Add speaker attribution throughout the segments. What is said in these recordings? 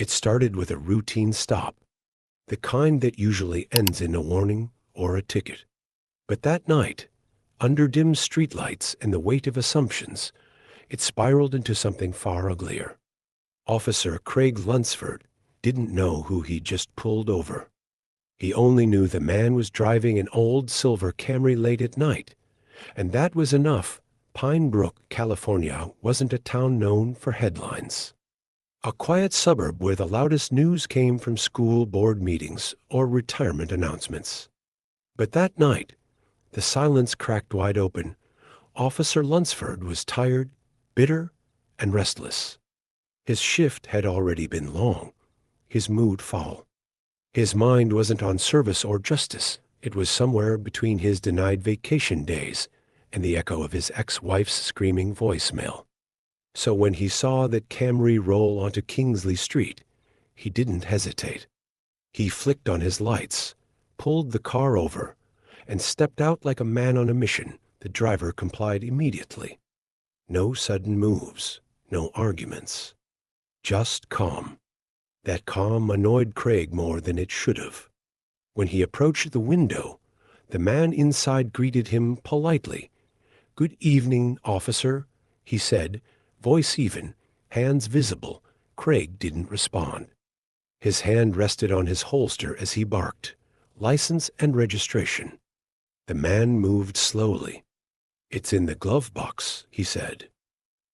Speaker 1: It started with a routine stop, the kind that usually ends in a warning or a ticket. But that night, under dim streetlights and the weight of assumptions, it spiraled into something far uglier. Officer Craig Lunsford didn't know who he'd just pulled over. He only knew the man was driving an old silver Camry late at night, and that was enough. Pinebrook, California wasn't a town known for headlines. A quiet suburb where the loudest news came from school board meetings or retirement announcements. But that night, the silence cracked wide open. Officer Lunsford was tired, bitter, and restless. His shift had already been long, his mood foul. His mind wasn't on service or justice. It was somewhere between his denied vacation days and the echo of his ex-wife's screaming voicemail. So when he saw that Camry roll onto Kingsley Street, he didn't hesitate. He flicked on his lights, pulled the car over, and stepped out like a man on a mission. The driver complied immediately. No sudden moves, no arguments. Just calm. That calm annoyed Craig more than it should have. When he approached the window, the man inside greeted him politely. "Good evening, officer," he said, voice even, hands visible. Craig didn't respond. His hand rested on his holster as he barked, "License and registration." The man moved slowly. "It's in the glove box," he said.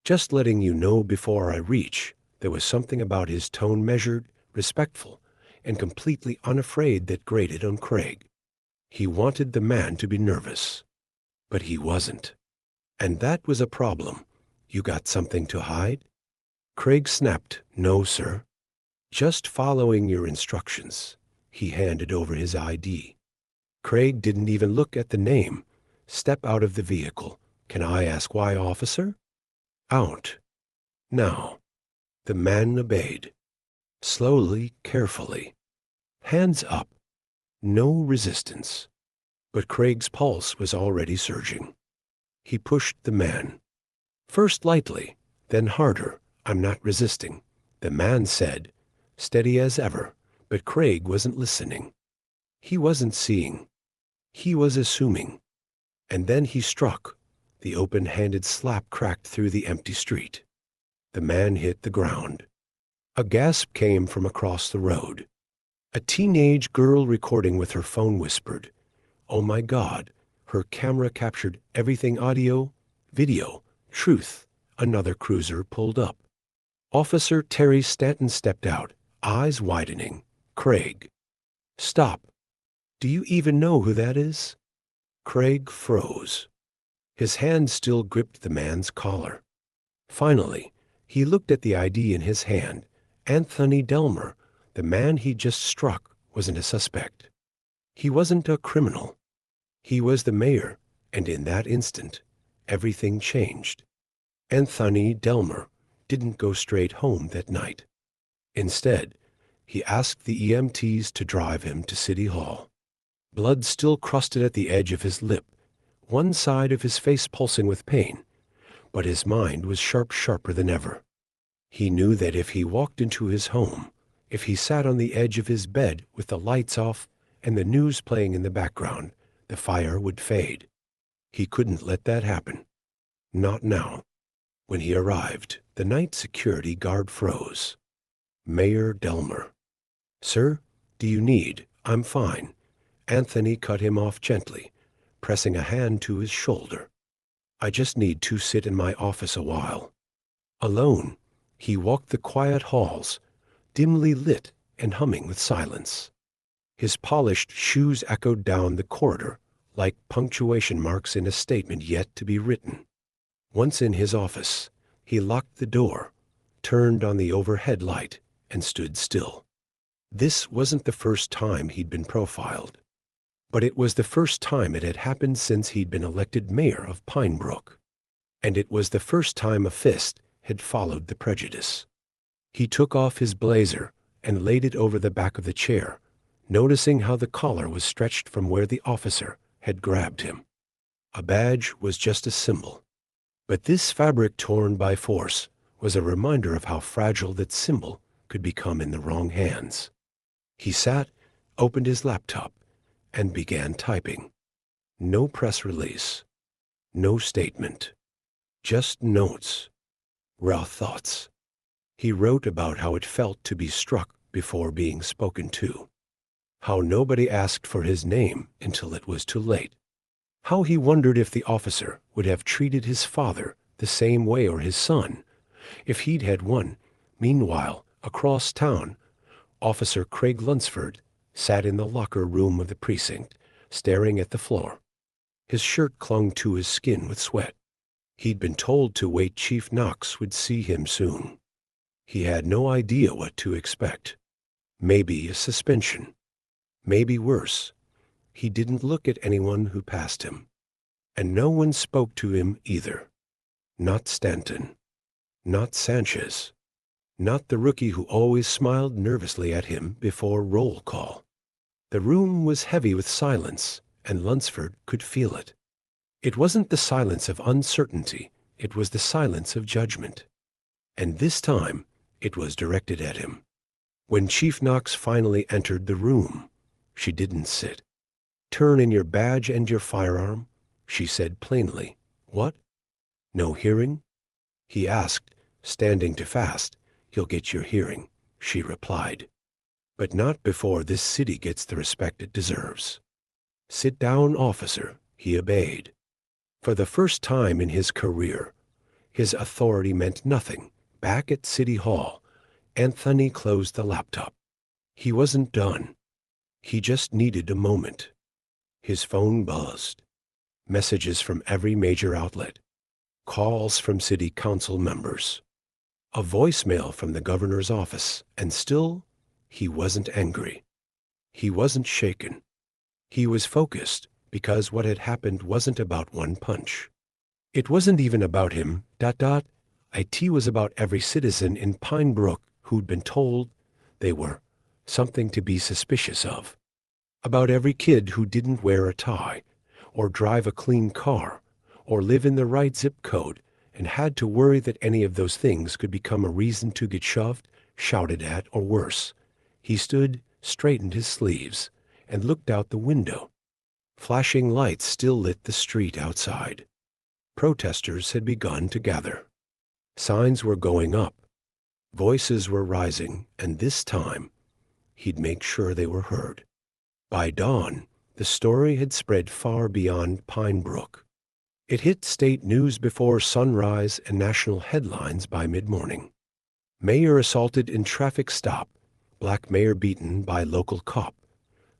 Speaker 1: "Just letting you know before I reach." There was something about his tone measured, respectful, and completely unafraid that grated on Craig. He wanted the man to be nervous. But he wasn't. And that was a problem. "You got something to hide?" Craig snapped, "No, sir. Just following your instructions." He handed over his ID. Craig didn't even look at the name. "Step out of the vehicle." "Can I ask why, officer?" "Out. Now." The man obeyed. Slowly, carefully. Hands up. No resistance. But Craig's pulse was already surging. He pushed the man. First lightly, then harder. "I'm not resisting," the man said, steady as ever. But Craig wasn't listening. He wasn't seeing. He was assuming. And then he struck. The open-handed slap cracked through the empty street. The man hit the ground. A gasp came from across the road. A teenage girl recording with her phone whispered, "Oh my God." Her camera captured everything: audio, video, truth. Another cruiser pulled up. Officer Terry Stanton stepped out, eyes widening. "Craig." "Stop. Do you even know who that is?" Craig froze. His hand still gripped the man's collar. Finally, he looked at the ID in his hand. Anthony Delmer, the man he just struck, wasn't a suspect. He wasn't a criminal. He was the mayor, and in that instant, everything changed. Anthony Delmer didn't go straight home that night. Instead, he asked the EMTs to drive him to City Hall. Blood still crusted at the edge of his lip, one side of his face pulsing with pain, but his mind was sharper than ever. He knew that if he walked into his home, if he sat on the edge of his bed with the lights off and the news playing in the background, the fire would fade. He couldn't let that happen. Not now. When he arrived, the night security guard froze. "Mayor Delmer." "Sir, do you need—" "I'm fine." Anthony cut him off gently, pressing a hand to his shoulder. "I just need to sit in my office a while." Alone, he walked the quiet halls, dimly lit and humming with silence. His polished shoes echoed down the corridor like punctuation marks in a statement yet to be written. Once in his office, he locked the door, turned on the overhead light, and stood still. This wasn't the first time he'd been profiled, but it was the first time it had happened since he'd been elected mayor of Pinebrook. And it was the first time a fist had followed the prejudice. He took off his blazer and laid it over the back of the chair, noticing how the collar was stretched from where the officer had grabbed him. A badge was just a symbol. But this fabric torn by force was a reminder of how fragile that symbol could become in the wrong hands. He sat, opened his laptop, and began typing. No press release, no statement, just notes, raw thoughts. He wrote about how it felt to be struck before being spoken to, how nobody asked for his name until it was too late, how he wondered if the officer would have treated his father the same way or his son, if he'd had one. Meanwhile, across town, Officer Craig Lunsford sat in the locker room of the precinct, staring at the floor. His shirt clung to his skin with sweat. He'd been told to wait. Chief Knox would see him soon. He had no idea what to expect. Maybe a suspension. Maybe worse. He didn't look at anyone who passed him. And no one spoke to him either. Not Stanton. Not Sanchez. Not the rookie who always smiled nervously at him before roll call. The room was heavy with silence, and Lunsford could feel it. It wasn't the silence of uncertainty, it was the silence of judgment. And this time, it was directed at him. When Chief Knox finally entered the room, she didn't sit. "Turn in your badge and your firearm," she said plainly. "What? No hearing?" he asked, standing too fast. "You'll get your hearing," she replied. "But not before this city gets the respect it deserves." "Sit down, officer," he obeyed. For the first time in his career, his authority meant nothing. Back at City Hall, Anthony closed the laptop. He wasn't done. He just needed a moment. His phone buzzed. Messages from every major outlet. Calls from city council members. A voicemail from the governor's office, and still, he wasn't angry. He wasn't shaken. He was focused, because what had happened wasn't about one punch. It wasn't even about him, It was about every citizen in Pinebrook who'd been told they were something to be suspicious of. About every kid who didn't wear a tie, or drive a clean car, or live in the right zip code, and had to worry that any of those things could become a reason to get shoved, shouted at, or worse. He stood, straightened his sleeves, and looked out the window. Flashing lights still lit the street outside. Protesters had begun to gather. Signs were going up. Voices were rising, and this time, he'd make sure they were heard. By dawn, the story had spread far beyond Pinebrook. It hit state news before sunrise and national headlines by mid-morning. Mayor assaulted in traffic stop. Black mayor beaten by local cop.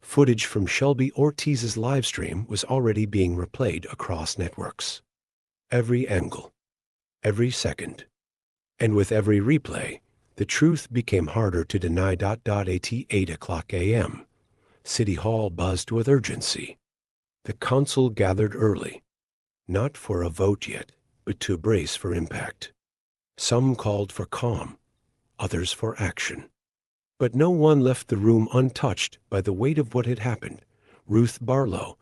Speaker 1: Footage from Shelby Ortiz's livestream was already being replayed across networks. Every angle. Every second. And with every replay, the truth became harder to deny. At 8 a.m., City Hall buzzed with urgency. The council gathered early. Not for a vote yet, but to brace for impact. Some called for calm, others for action. But no one left the room untouched by the weight of what had happened. Ruth Barlow,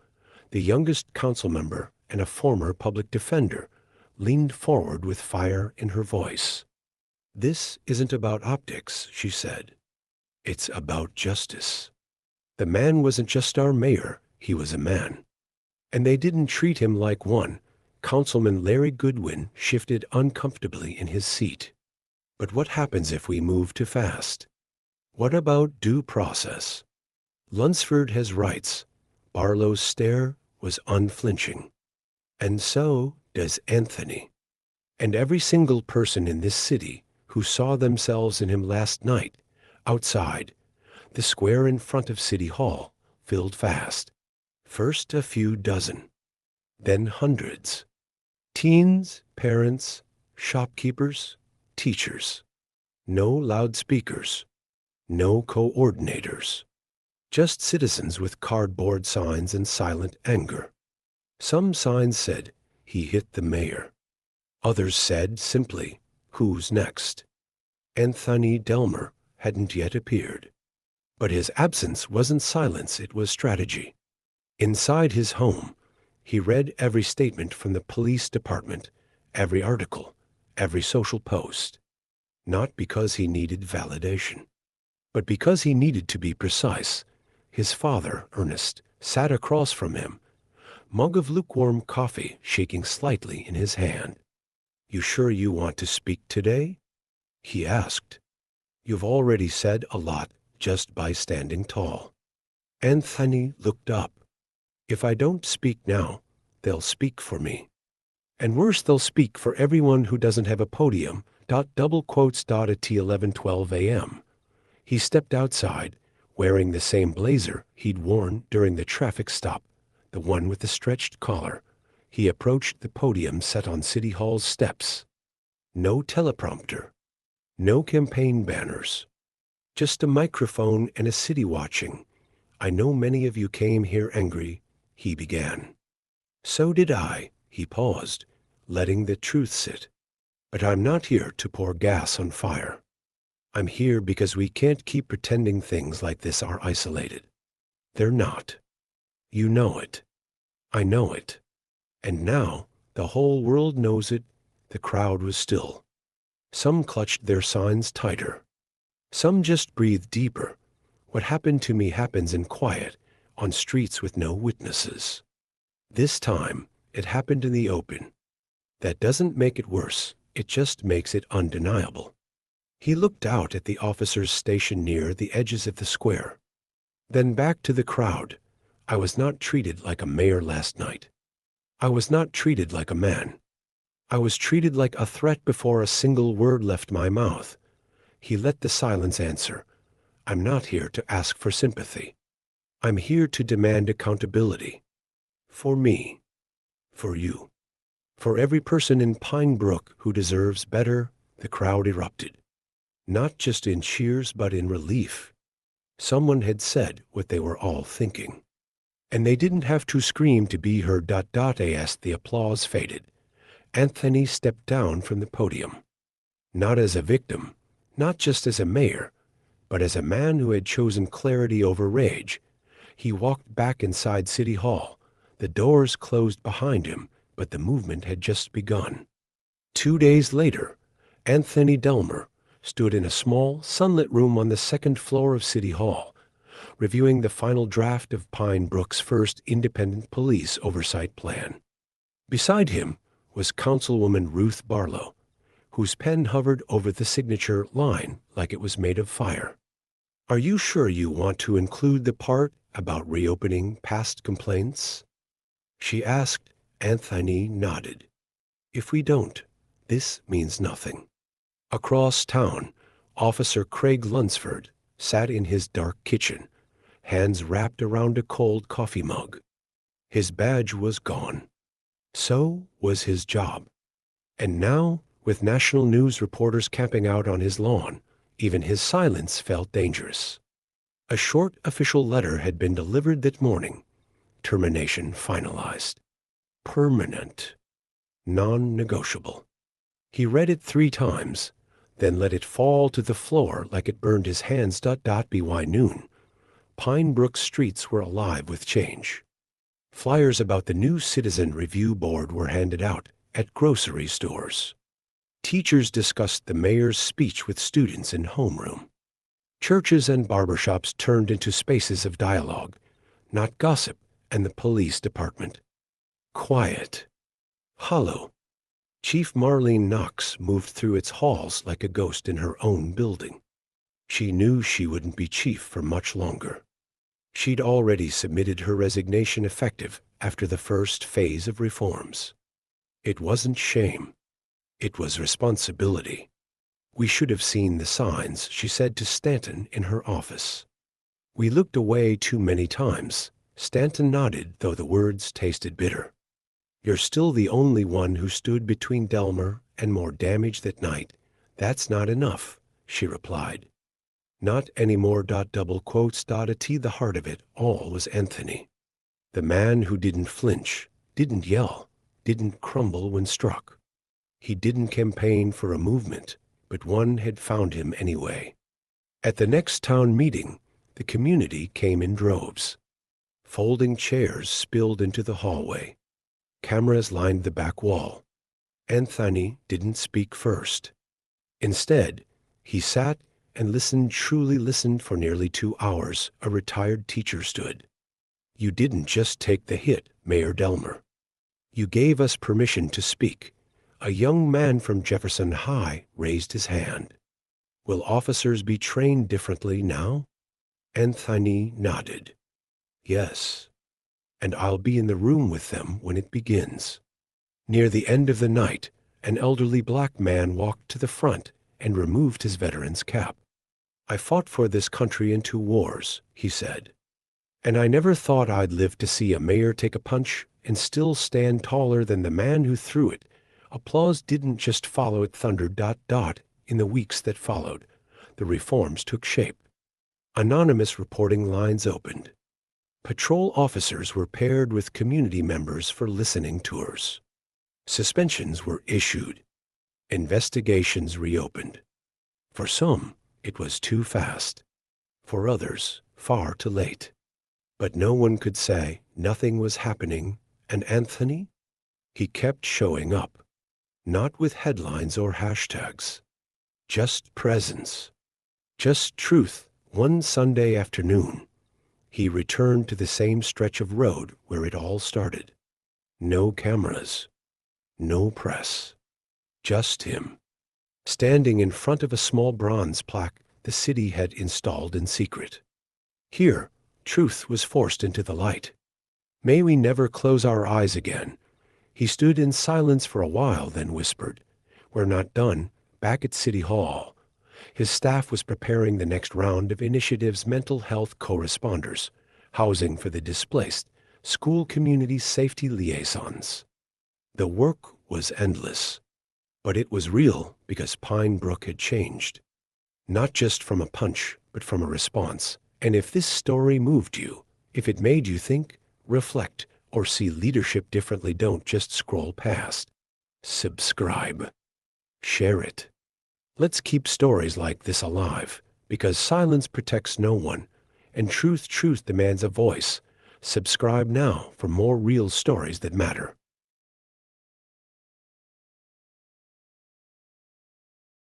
Speaker 1: the youngest council member and a former public defender, leaned forward with fire in her voice. "This isn't about optics," she said. "It's about justice. The man wasn't just our mayor, he was a man. And they didn't treat him like one." Councilman Larry Goodwin shifted uncomfortably in his seat. "But what happens if we move too fast? What about due process? Lunsford has rights." Barlow's stare was unflinching. "And so does Anthony. And every single person in this city who saw themselves in him last night, outside, the square in front of City Hall, filled fast. First a few dozen, then hundreds. Teens, parents, shopkeepers, teachers. No loudspeakers, no coordinators. Just citizens with cardboard signs and silent anger. Some signs said, "He hit the mayor." Others said simply, "Who's next?" Anthony Delmer hadn't yet appeared. But his absence wasn't silence, it was strategy. Inside his home, he read every statement from the police department, every article, every social post. not because he needed validation, but because he needed to be precise. His father, Ernest, sat across from him, mug of lukewarm coffee shaking slightly in his hand. "You sure you want to speak today?" he asked. "You've already said a lot just by standing tall." Anthony looked up. "If I don't speak now, they'll speak for me. And worse, they'll speak for everyone who doesn't have a podium. Double quotes. At 11:12 a.m. He stepped outside, wearing the same blazer he'd worn during the traffic stop, the one with the stretched collar. He approached the podium set on City Hall's steps. No teleprompter, no campaign banners, just a microphone and a city watching. "I know many of you came here angry," he began. "So did I." He paused, letting the truth sit. "But I'm not here to pour gas on fire. I'm here because we can't keep pretending things like this are isolated. They're not. You know it. I know it. And now the whole world knows it." The crowd was still. Some clutched their signs tighter. Some just breathed deeper. "What happened to me happens in quiet, on streets with no witnesses. This time, it happened in the open. That doesn't make it worse, it just makes it undeniable." He looked out at the officers stationed near the edges of the square. Then back to the crowd. "I was not treated like a mayor last night. I was not treated like a man. I was treated like a threat before a single word left my mouth." He let the silence answer. "I'm not here to ask for sympathy. I'm here to demand accountability. For me. For you. For every person in Pinebrook who deserves better." The crowd erupted. Not just in cheers but in relief. Someone had said what they were all thinking. And they didn't have to scream to be heard. As the applause faded, Anthony stepped down from the podium. Not as a victim, not just as a mayor, but as a man who had chosen clarity over rage. He walked back inside City Hall. The doors closed behind him, but the movement had just begun. 2 days later, Anthony Delmer stood in a small, sunlit room on the second floor of City Hall, reviewing the final draft of Pinebrook's first independent police oversight plan. Beside him was Councilwoman Ruth Barlow, whose pen hovered over the signature line like it was made of fire. "Are you sure you want to include the part about reopening past complaints?" she asked. Anthony nodded. "If we don't, this means nothing." Across town, Officer Craig Lunsford sat in his dark kitchen, hands wrapped around a cold coffee mug. His badge was gone. So was his job. And now, with national news reporters camping out on his lawn, even his silence felt dangerous. A short official letter had been delivered that morning. Termination finalized. Permanent. Non-negotiable. He read it 3 times, then let it fall to the floor like it burned his hands. By noon, Pinebrook streets were alive with change. Flyers about the new Citizen Review Board were handed out at grocery stores. Teachers discussed the mayor's speech with students in homeroom. Churches and barbershops turned into spaces of dialogue, not gossip and the police department. Quiet. Hollow. Chief Marlene Knox moved through its halls like a ghost in her own building. She knew she wouldn't be chief for much longer. She'd already submitted her resignation effective after the first phase of reforms. It wasn't shame. It was responsibility. "We should have seen the signs," she said to Stanton in her office. "We looked away too many times." Stanton nodded, though the words tasted bitter. "You're still the only one who stood between Delmer and more damage that night. That's not enough," she replied. "Not anymore." Double quotes. At the heart of it all was Anthony. The man who didn't flinch, didn't yell, didn't crumble when struck. He didn't campaign for a movement, but one had found him anyway. At the next town meeting, the community came in droves. Folding chairs spilled into the hallway. Cameras lined the back wall. Anthony didn't speak first. Instead, He sat and listened, truly listened for nearly 2 hours. A retired teacher stood. You didn't just take the hit, Mayor Delmer. You gave us permission to speak. A young man from Jefferson High raised his hand. Will officers be trained differently now? Anthony nodded. Yes. And I'll be in the room with them when it begins. Near the end of the night, an elderly black man walked to the front and removed his veteran's cap. I fought for this country in 2 wars, he said. And I never thought I'd live to see a mayor take a punch and still stand taller than the man who threw it. Applause didn't just follow, it thundered. In the weeks that followed, the reforms took shape. Anonymous reporting lines opened. Patrol officers were paired with community members for listening tours. Suspensions were issued. Investigations reopened. For some, it was too fast. For others, far too late. But no one could say nothing was happening. And Anthony? He kept showing up. Not with headlines or hashtags. Just presence. Just truth. One Sunday afternoon, he returned to the same stretch of road where it all started. No cameras. No press. Just him. Standing in front of a small bronze plaque the city had installed in secret. Here, truth was forced into the light. May we never close our eyes again. He stood in silence for a while, then whispered, We're not done. Back at City Hall, his staff was preparing the next round of initiatives: mental health co-responders, housing for the displaced, school community safety liaisons. The work was endless, but it was real because Pinebrook had changed. Not just from a punch, but from a response. And if this story moved you, if it made you think, reflect, or see leadership differently, don't just scroll past. Subscribe. Share it. Let's keep stories like this alive, because silence protects no one, and truth demands a voice. Subscribe now for more real stories that matter.